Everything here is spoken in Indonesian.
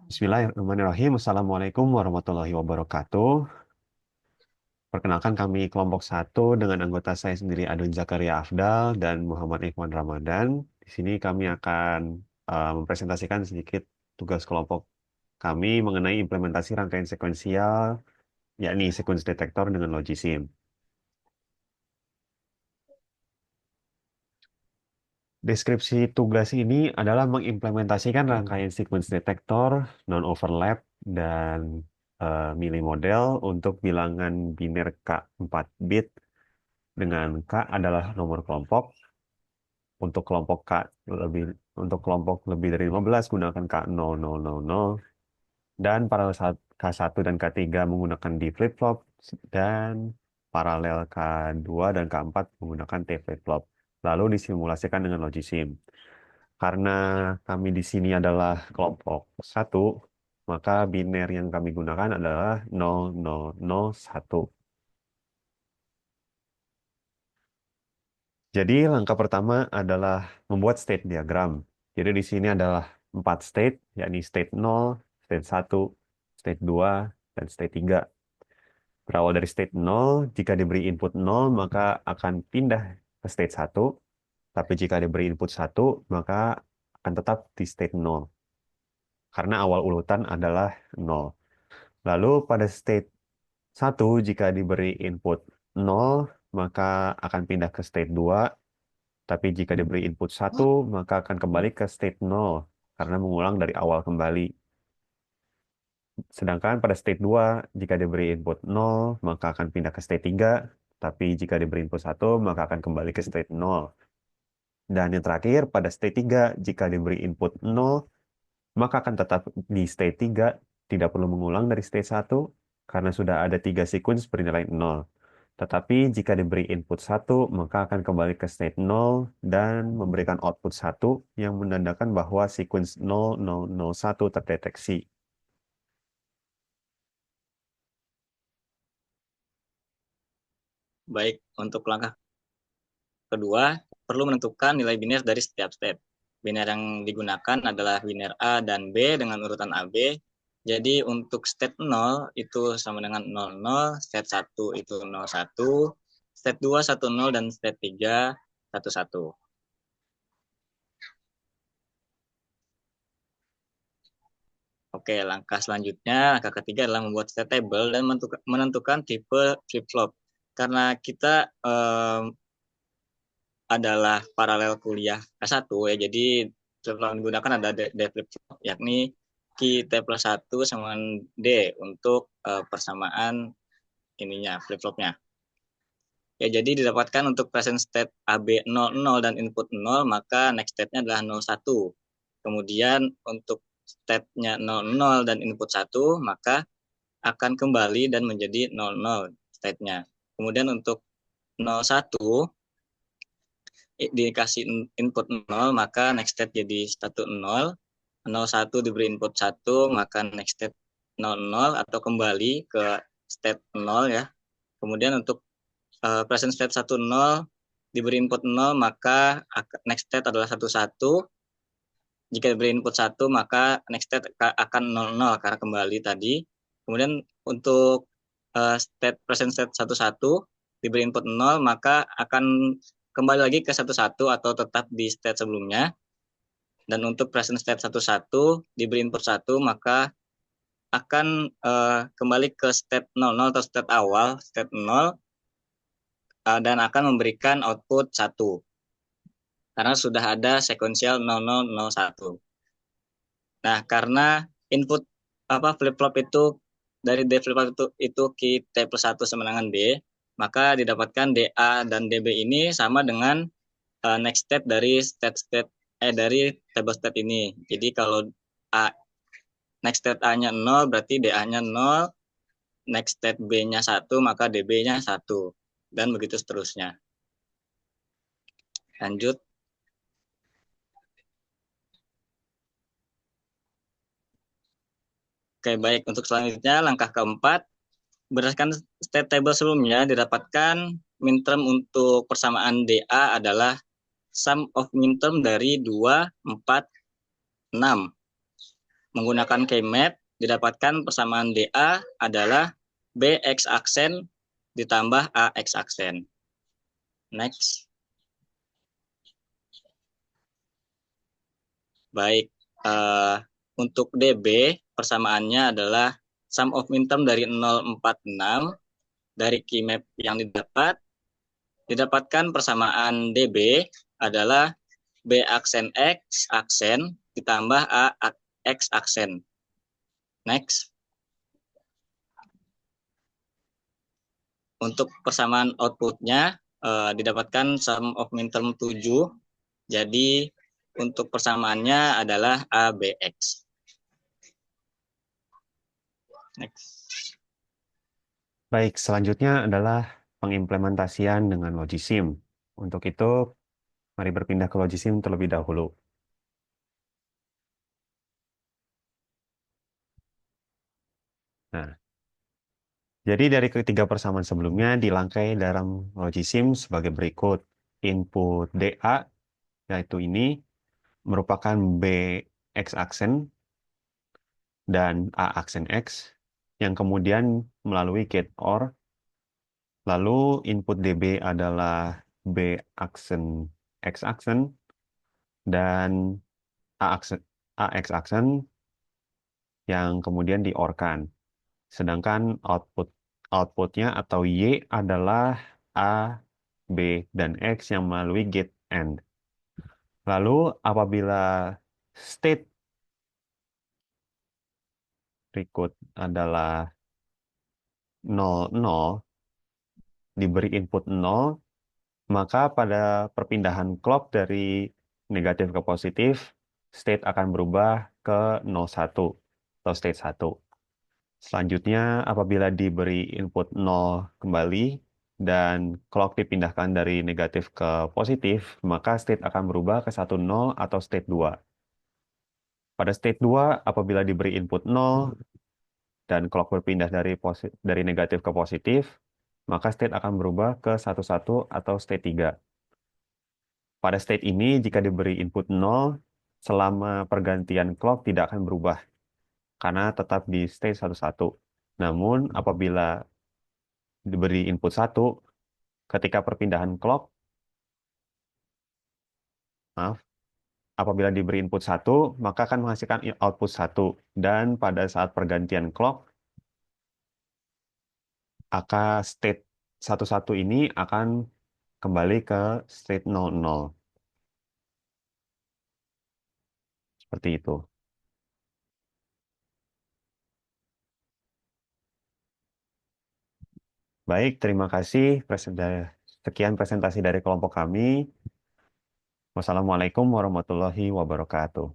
Bismillahirrahmanirrahim. Assalamualaikum warahmatullahi wabarakatuh. Perkenalkan kami kelompok satu dengan anggota saya sendiri Adun Zakaria Afdal dan Muhammad Ikhwan Ramadan. Di sini kami akan mempresentasikan sedikit tugas kelompok kami mengenai implementasi rangkaian sekuensial, yakni sequence detector dengan Logisim. Deskripsi tugas ini adalah mengimplementasikan rangkaian sequence detector, non-overlap, dan milli model untuk bilangan biner K 4 bit dengan K adalah nomor kelompok. Untuk kelompok K lebih untuk kelompok lebih dari 15 gunakan K0000 dan para K1 dan K3 menggunakan D flip-flop dan paralel K2 dan K4 menggunakan T flip-flop. Lalu disimulasikan dengan Logisim. Karena kami di sini adalah kelompok satu, maka biner yang kami gunakan adalah 0001. Jadi langkah pertama adalah membuat state diagram. Jadi di sini adalah 4 state, yakni state 0, state 1, state 2, dan state 3. Berawal dari state 0, jika diberi input 0, maka akan pindah ke state 1. Tapi jika diberi input 1, maka akan tetap di state 0. Karena awal urutan adalah 0. Lalu pada state 1, jika diberi input 0, maka akan pindah ke state 2. Tapi jika diberi input 1, maka akan kembali ke state 0 karena mengulang dari awal kembali. Sedangkan pada state 2, jika diberi input 0, maka akan pindah ke state 3. Tapi jika diberi input 1, maka akan kembali ke state 0. Dan yang terakhir, pada state 3, jika diberi input 0, maka akan tetap di state 3, tidak perlu mengulang dari state 1, karena sudah ada 3 sequence bernilai 0. Tetapi jika diberi input 1, maka akan kembali ke state 0 dan memberikan output 1 yang menandakan bahwa sequence 0001 terdeteksi. Baik, untuk langkah kedua, perlu menentukan nilai biner dari setiap state. Biner yang digunakan adalah biner A dan B dengan urutan AB. Jadi untuk state 0 itu sama dengan 00, state 1 itu 01, state 2 10, dan state 3 11. Oke, langkah selanjutnya, langkah ketiga adalah membuat state table dan menentukan tipe flip-flop. Karena kita adalah paralel kuliah K1 ya, jadi flip-flop yang digunakan ada D flip-flop, yakni Q T plus 1 sama D untuk persamaan ininya, flip-flopnya. Ya, jadi didapatkan untuk present state AB 00 dan input 0, maka next state-nya adalah 01. Kemudian untuk state-nya 00 dan input 1, maka akan kembali dan menjadi 00 state-nya. Kemudian untuk 01 dikasih input 0, maka next state jadi 10. 01 diberi input 1, maka next state 00 atau kembali ke state 0 ya. Kemudian untuk present state 10 diberi input 0, maka next state adalah 11. Jika diberi input 1, maka next state akan 00 karena kembali tadi. Kemudian untuk present state 11 diberi input 0, maka akan kembali lagi ke 11 atau tetap di state sebelumnya. Dan untuk present state 11 diberi input 1, maka akan kembali ke state 00 atau state awal, state 0, dan akan memberikan output 1. Karena sudah ada sekuensial 0001. Nah, karena input flip-flop itu dari D flip-flop itu Q T plus 1 sama dengan D, maka didapatkan DA dan DB ini sama dengan next state dari dari table state ini. Jadi kalau next state A-nya 0 berarti DA-nya 0, next state B-nya 1 maka DB-nya 1, dan begitu seterusnya. Lanjut. Oke, baik. Untuk selanjutnya langkah keempat, berdasarkan state table sebelumnya didapatkan minterm untuk persamaan DA adalah sum of minterm dari 2, 4, 6. Menggunakan keymap, didapatkan persamaan DA adalah BX aksen ditambah AX aksen. Next. Baik, untuk DB persamaannya adalah sum of minterm dari 046 dari keymap yang didapatkan persamaan DB adalah B aksen X aksen ditambah A X aksen. Next. Untuk persamaan outputnya didapatkan sum of minterm 7. Jadi untuk persamaannya adalah ABX. Next. Baik, selanjutnya adalah pengimplementasian dengan Logisim. Untuk itu, mari berpindah ke Logisim terlebih dahulu. Nah, jadi dari ketiga persamaan sebelumnya dirangkai dalam Logisim sebagai berikut. Input DA, yaitu ini, merupakan B X aksen dan A aksen X, yang kemudian melalui gate OR, lalu input DB adalah B aksen X aksen, dan A aksen, AX aksen yang kemudian di-OR-kan. Sedangkan outputnya atau Y adalah A, B, dan X yang melalui gate AND. Lalu apabila state berikut adalah 00, diberi input 0, maka pada perpindahan clock dari negatif ke positif, state akan berubah ke 01 atau state 1. Selanjutnya, apabila diberi input 0 kembali dan clock dipindahkan dari negatif ke positif, maka state akan berubah ke 10 atau state 2. Pada state 2, apabila diberi input 0 dan clock berpindah dari negatif ke positif, maka state akan berubah ke 11 atau state 3. Pada state ini, jika diberi input 0, selama pergantian clock tidak akan berubah, karena tetap di state 11. Namun, apabila diberi input 1, ketika perpindahan clock, maaf, apabila diberi input 1, maka akan menghasilkan output 1. Dan pada saat pergantian clock, state 11 ini akan kembali ke state 00. Seperti itu. Baik, terima kasih. Sekian presentasi dari kelompok kami. Wassalamualaikum warahmatullahi wabarakatuh.